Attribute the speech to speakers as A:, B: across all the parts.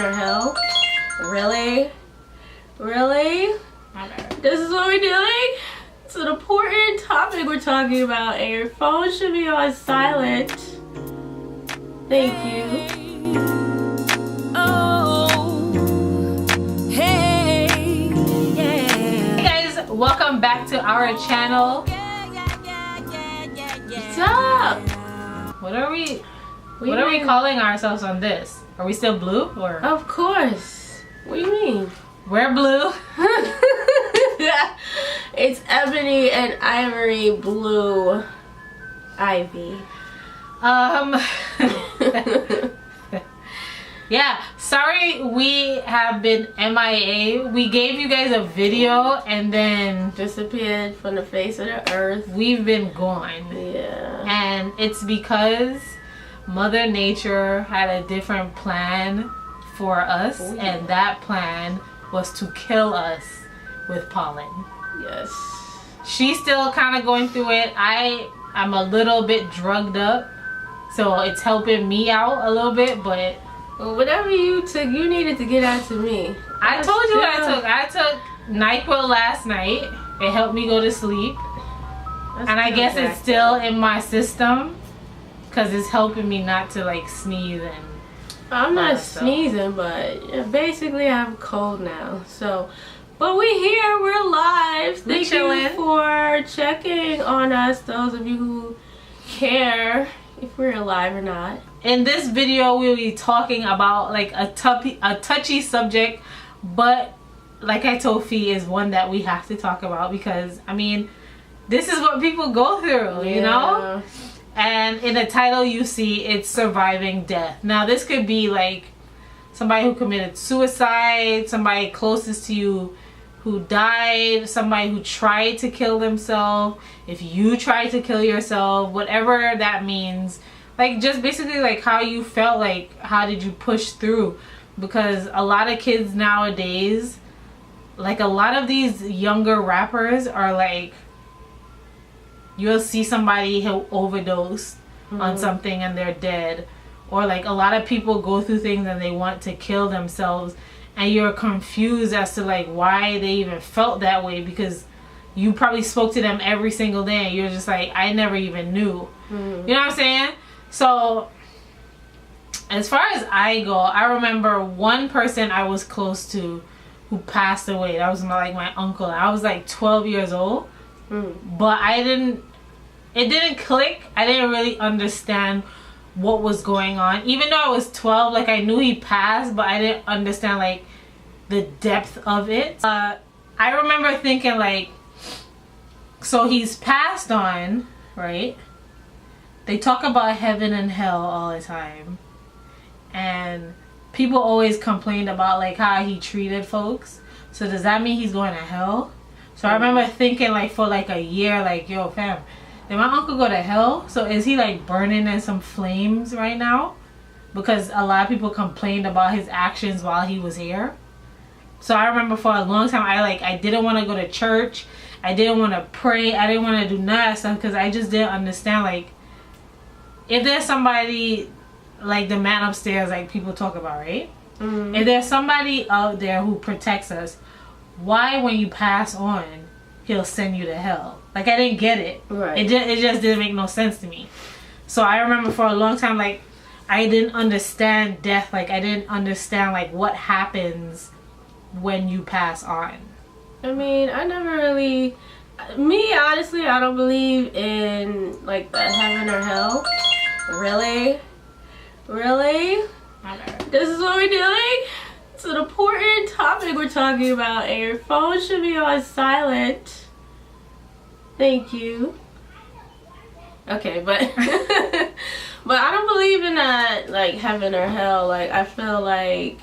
A: or hell? Really? Really?
B: Okay.
A: This is what we're doing? It's an important topic we're talking about, and your phone should be on silent. Thank you.
B: Welcome back to our channel.
A: What's up?
B: What are we calling ourselves on this? Are we still blue or?
A: Of course. What do you mean?
B: We're blue.
A: It's ebony and ivory blue ivy.
B: Yeah, sorry we have been MIA. We gave you guys a video and then
A: disappeared from the face of the earth.
B: We've been gone.
A: Yeah.
B: And it's because Mother Nature had a different plan for us. Ooh. And that plan was to kill us with pollen.
A: Yes.
B: She's still kind of going through it. I'm a little bit drugged up, so it's helping me out a little bit, but
A: well, whatever you took, you needed to get out to me.
B: I told you what I took. I took NyQuil last night. It helped me go to sleep. And I guess it's still in my system because it's helping me not to like sneeze and
A: I'm not sneezing, but basically I'm cold now. So, but we're here, we're live. Thank you for checking on us, those of you who care if we're alive or not.
B: In this video, we'll be talking about like a touchy subject, but like I told Fee, is one that we have to talk about because, I mean, this is what people go through, you know? And in the title you see, it's surviving death. Now this could be like somebody who committed suicide, somebody closest to you who died, somebody who tried to kill themselves, if you tried to kill yourself, whatever that means. Like just basically like how you felt, like how did you push through, because a lot of kids nowadays, like a lot of these younger rappers are like, you'll see somebody who overdosed on something and they're dead, or like a lot of people go through things and they want to kill themselves and you're confused as to like why they even felt that way, because you probably spoke to them every single day and you're just like, I never even knew. You know what I'm saying? So as far as I go, I remember one person I was close to who passed away. That was my uncle. I was like 12 years old, but it didn't click. I didn't really understand what was going on. Even though I was 12, like I knew he passed, but I didn't understand like the depth of it. I remember thinking like, so he's passed on, right? They talk about heaven and hell all the time, and people always complained about like how he treated folks. So does that mean he's going to hell? So I remember thinking like for like a year, like, yo fam, did my uncle go to hell? So is he like burning in some flames right now? Because a lot of people complained about his actions while he was here. So I remember for a long time I didn't want to go to church. I didn't want to pray. I didn't want to do none of that stuff because I just didn't understand, like, if there's somebody like the man upstairs, like people talk about, right? If there's somebody out there who protects us, why when you pass on he'll send you to hell? Like I didn't get it. Right. It just didn't make no sense to me. So I remember for a long time, like I didn't understand death. Like I didn't understand like what happens when you pass on.
A: I mean, I never really, me honestly, I don't believe in like the heaven or hell. Really? Really?
B: Okay.
A: This is what we're doing? It's an important topic we're talking about, and your phone should be on silent. Thank you. Okay, but but I don't believe in that like heaven or hell. Like I feel like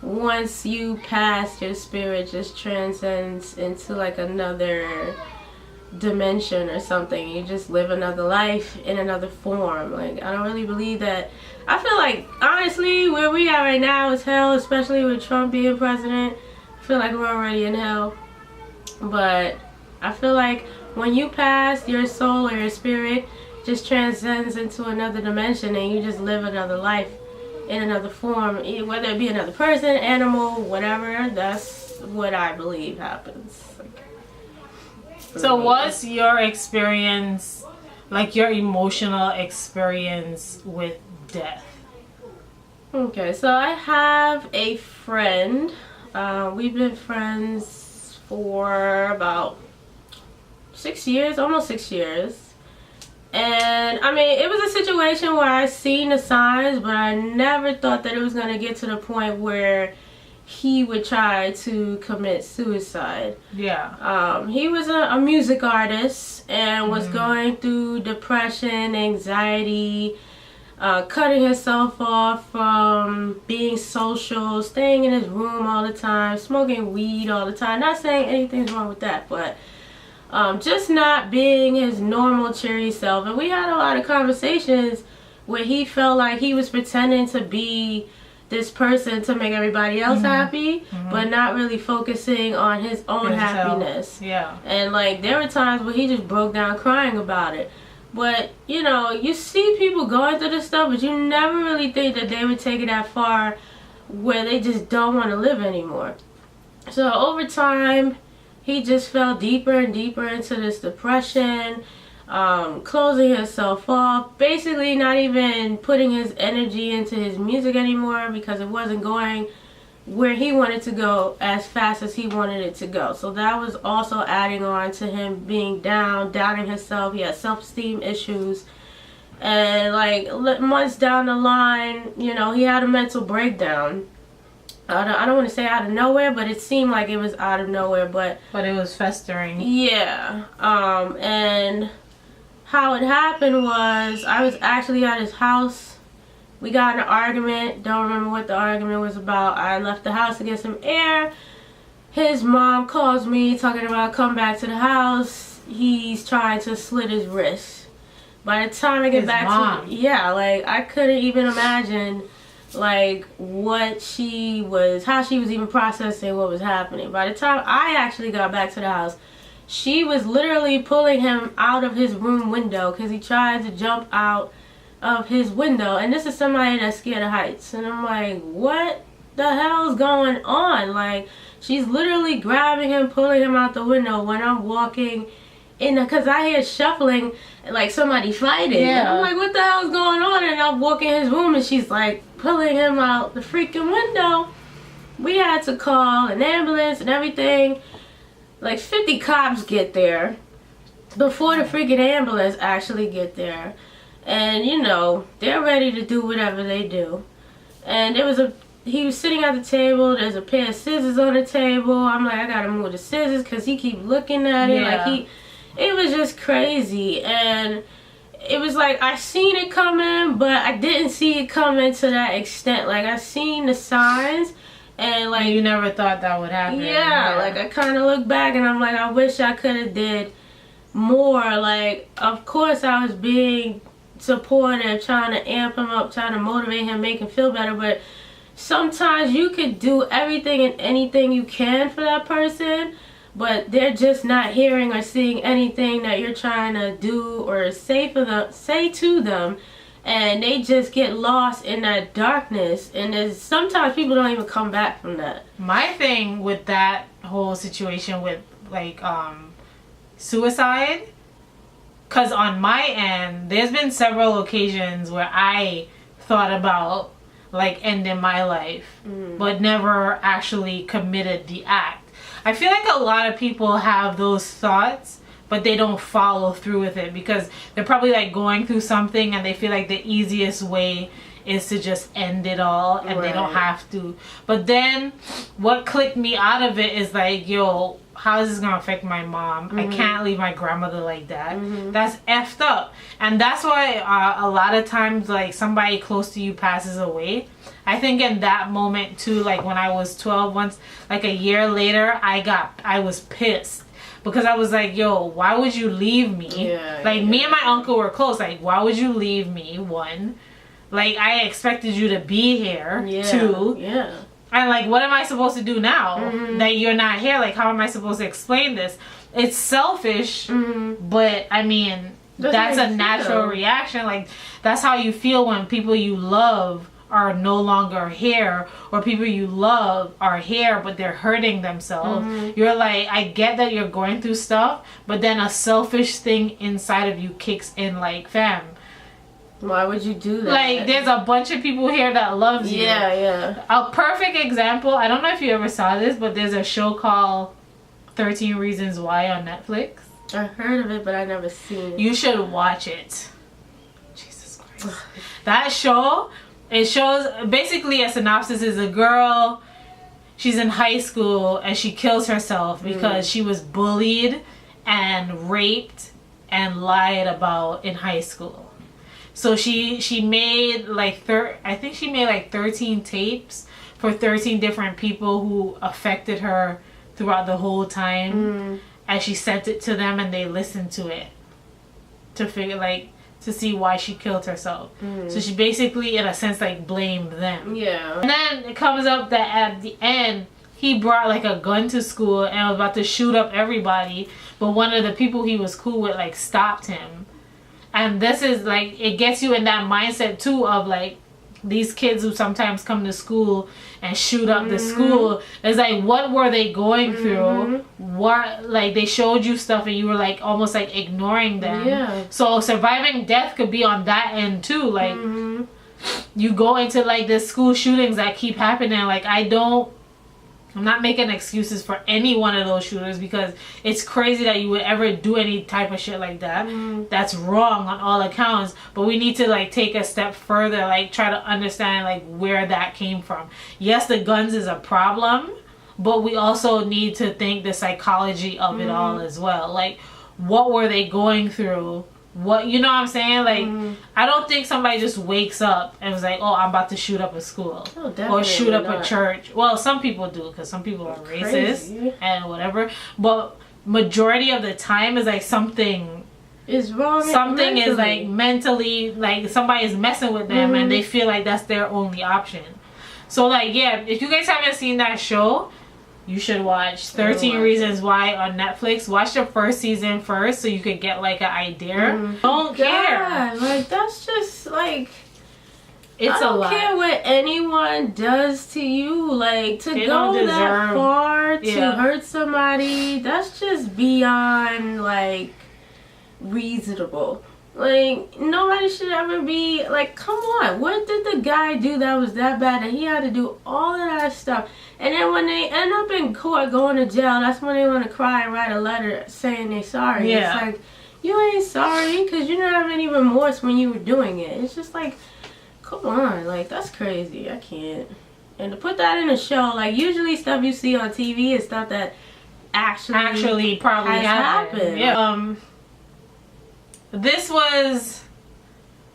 A: once you pass, your spirit just transcends into like another dimension or something. You just live another life in another form. Like I don't really believe that. I feel like honestly where we are right now is hell, especially with Trump being president. I feel like we're already in hell. But I feel like when you pass, your soul or your spirit just transcends into another dimension and you just live another life in another form, whether it be another person, animal, whatever. That's what I believe happens.
B: So what's your experience, like your emotional experience with death?
A: Okay, so I have a friend. We've been friends for about 6 years, almost 6 years. And I mean, it was a situation where I seen the signs, but I never thought that it was going to get to the point where he would try to commit suicide.
B: Yeah.
A: He was a music artist and was going through depression, anxiety, cutting himself off from being social, staying in his room all the time, smoking weed all the time. Not saying anything's wrong with that, but just not being his normal cheery self. And we had a lot of conversations where he felt like he was pretending to be this person to make everybody else happy, but not really focusing on his own happiness.
B: Yeah.
A: And like there were times where he just broke down crying about it. But you know, you see people going through this stuff, but you never really think that they would take it that far where they just don't want to live anymore. So over time, he just fell deeper and deeper into this depression, closing himself off, basically not even putting his energy into his music anymore because it wasn't going where he wanted to go as fast as he wanted it to go. So that was also adding on to him being down, doubting himself. He had self-esteem issues. And like months down the line, you know, he had a mental breakdown. I don't want to say out of nowhere, but it seemed like it was out of nowhere. But
B: it was festering.
A: Yeah. And how it happened was I was actually at his house. We got in an argument. Don't remember what the argument was about. I left the house to get some air. His mom calls me talking about come back to the house. He's trying to slit his wrist. By the time I get back to yeah, like I couldn't even imagine like how she was even processing what was happening. By the time I actually got back to the house, she was literally pulling him out of his room window because he tried to jump out of his window. And this is somebody that's scared of heights. And I'm like, what the hell's going on? Like, she's literally grabbing him, pulling him out the window when I'm walking in, because I hear shuffling, like somebody fighting.
B: Yeah.
A: And I'm like, what the hell's going on? And I'm walking in his room and she's like pulling him out the freaking window. We had to call an ambulance and everything. Like 50 cops get there before the freaking ambulance actually get there. And you know, they're ready to do whatever they do. And he was sitting at the table. There's a pair of scissors on the table. I'm like, I gotta move the scissors because he keep looking at it.
B: Yeah.
A: Like it was just crazy. And it was like I seen it coming, but I didn't see it coming to that extent. Like I seen the signs, and like
B: you never thought that would happen.
A: Yeah, like I kind of look back and I'm like, I wish I could have did more. Like, of course I was being supportive, trying to amp him up, trying to motivate him, make him feel better, but sometimes you could do everything and anything you can for that person, but they're just not hearing or seeing anything that you're trying to do or say to them, and they just get lost in that darkness. And sometimes people don't even come back from that.
B: My thing with that whole situation with like suicide, because on my end there's been several occasions where I thought about like ending my life, but never actually committed the act. I feel like a lot of people have those thoughts, but they don't follow through with it because they're probably like going through something and they feel like the easiest way is to just end it all, and they don't have to. But then what clicked me out of it is like, yo, how is this gonna affect my mom? I can't leave my grandmother like that. That's effed up. And that's why a lot of times like somebody close to you passes away, I think in that moment too, like when I was 12, once like a year later, I was pissed because I was like, yo, why would you leave me? Me and my uncle were close. Like, why would you leave me? One, like I expected you to be here. Two, and like, what am I supposed to do now that you're not here? Like, how am I supposed to explain this? It's selfish, but I mean, that's a natural reaction. Like, that's how you feel when people you love are no longer here, or people you love are here but they're hurting themselves, you're like, I get that you're going through stuff, but then a selfish thing inside of you kicks in, like, fam,
A: why would you do that?
B: Like, there's a bunch of people here that loves you.
A: Yeah.
B: A perfect example, I don't know if you ever saw this, but there's a show called 13 Reasons Why on Netflix.
A: I heard of it, but I never seen it.
B: You should watch it. Jesus Christ. That show, it shows, basically a synopsis is a girl, she's in high school and she kills herself because she was bullied and raped and lied about in high school. So she made like I think she made like 13 tapes for 13 different people who affected her throughout the whole time, and she sent it to them and they listened to it to figure, like, to see why she killed herself. So she basically, in a sense, like, blamed them.
A: Yeah.
B: And then it comes up that at the end he brought like a gun to school and was about to shoot up everybody, but one of the people he was cool with like stopped him. And this is like, it gets you in that mindset too of like these kids who sometimes come to school and shoot up the school. It's like, what were they going through? What, like, they showed you stuff and you were like almost like ignoring them.
A: Yeah.
B: So surviving death could be on that end too. Like, you go into like the school shootings that keep happening. Like, I'm not making excuses for any one of those shooters, because it's crazy that you would ever do any type of shit like that. That's wrong on all accounts, but we need to like take a step further, like try to understand like where that came from. Yes, the guns is a problem, but we also need to think the psychology of it all as well. Like, what were they going through? What, you know what I'm saying? Like, I don't think somebody just wakes up and was like, oh, I'm about to shoot up a school.
A: Oh,
B: or shoot up a church. Well, some people do, because some people are racist and whatever. But majority of the time is like something
A: is wrong.
B: Something mentally. Is like mentally, like somebody is messing with them and they feel like that's their only option. So like, yeah, if you guys haven't seen that show, you should watch 13 Reasons Why on Netflix. Watch the first season first so you could get like an idea. Don't care.
A: Like, that's just like,
B: it's
A: I don't care what anyone does to you. Like, to go that far to hurt somebody, that's just beyond like reasonable. Like, nobody should ever be like, come on, what did the guy do that was that bad that he had to do all of that stuff? And then when they end up in court going to jail, that's when they want to cry and write a letter saying they're sorry. It's like, you ain't sorry because you didn't have any remorse when you were doing it. It's just like, come on, like, that's crazy. I can't. And to put that in a show, like, usually stuff you see on TV is stuff that actually
B: probably
A: has happened.
B: Yeah. This was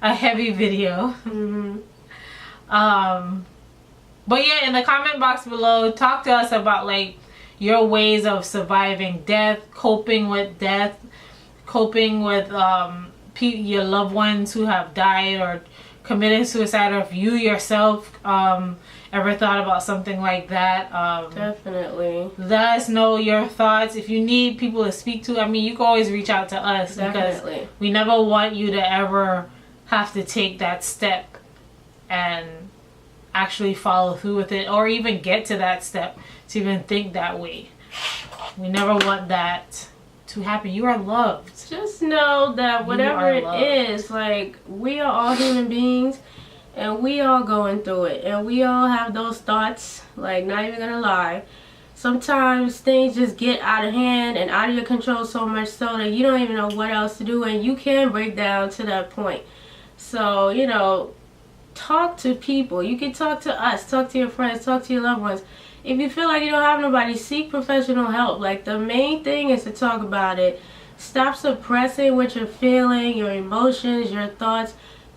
B: a heavy video. But yeah, in the comment box below, talk to us about like your ways of surviving death, coping with your loved ones who have died or committed suicide, or if you yourself ever thought about something like that.
A: Definitely. Let
B: us know your thoughts. If you need people to speak to, I mean, you can always reach out to us.
A: Definitely.
B: Because we never want you to ever have to take that step and actually follow through with it, or even get to that step to even think that way. We never want that to happen. You are loved.
A: Just know that whatever it is, like, we are all human beings and we all going through it, and we all have those thoughts. Like, not even gonna lie, sometimes things just get out of hand and out of your control so much so that you don't even know what else to do, and you can break down to that point. So, you know, talk to people. You can talk to us, talk to your friends, talk to your loved ones. If you feel like you don't have nobody, seek professional help. Like, the main thing is to talk about it. Stop suppressing what you're feeling, your emotions, your thoughts.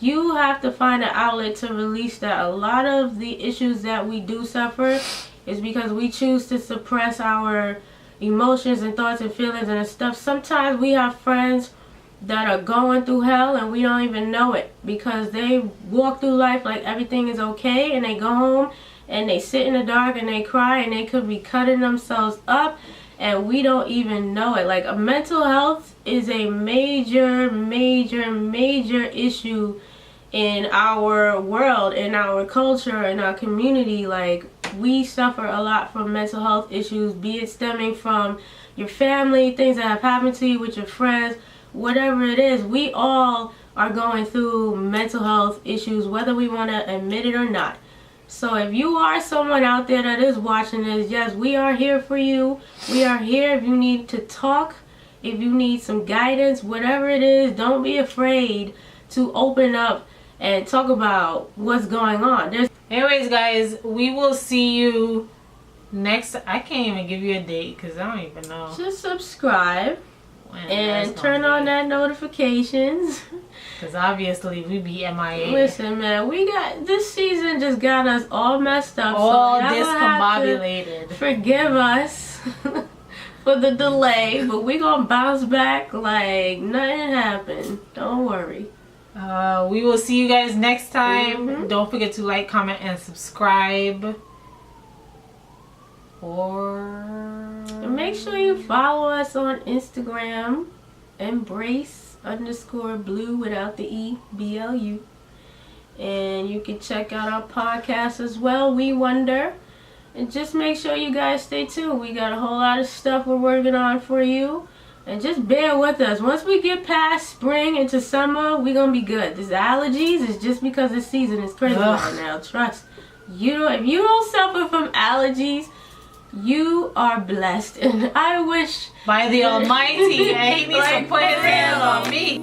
A: You have to find an outlet to release that. A lot of the issues that we do suffer is because we choose to suppress our emotions and thoughts and feelings and stuff. Sometimes we have friends that are going through hell and we don't even know it, because they walk through life like everything is okay, and they go home and they sit in the dark and they cry, and they could be cutting themselves up and we don't even know it. Like, mental health is a major issue in our world, in our culture, in our community. Like, we suffer a lot from mental health issues, be it stemming from your family, things that have happened to you with your friends, whatever it is. We all are going through mental health issues, whether we want to admit it or not. So if you are someone out there that is watching this, yes, we are here for you. We are here if you need to talk, if you need some guidance, whatever it is. Don't be afraid to open up and talk about what's going on.
B: Anyways, guys, we will see you next. I can't even give you a date because I don't even know.
A: Just subscribe and turn on that notifications.
B: Because obviously we be MIA.
A: Listen, man, we got this season just got us all messed up.
B: All
A: so
B: discombobulated.
A: Forgive us for the delay, but we gonna bounce back like nothing happened. Don't worry.
B: We will see you guys next time. Don't forget to like, comment, and subscribe.
A: And make sure you follow us on Instagram, embrace_blue without the E, BLU. And you can check out our podcast as well, We Wonder. And just make sure you guys stay tuned. We got a whole lot of stuff we're working on for you. And just bear with us. Once we get past spring into summer, we're going to be good. This allergies is just because the season is crazy right now. Trust. If you don't suffer from allergies, you are blessed. And I wish...
B: by the Almighty, he needs to put his hands on me.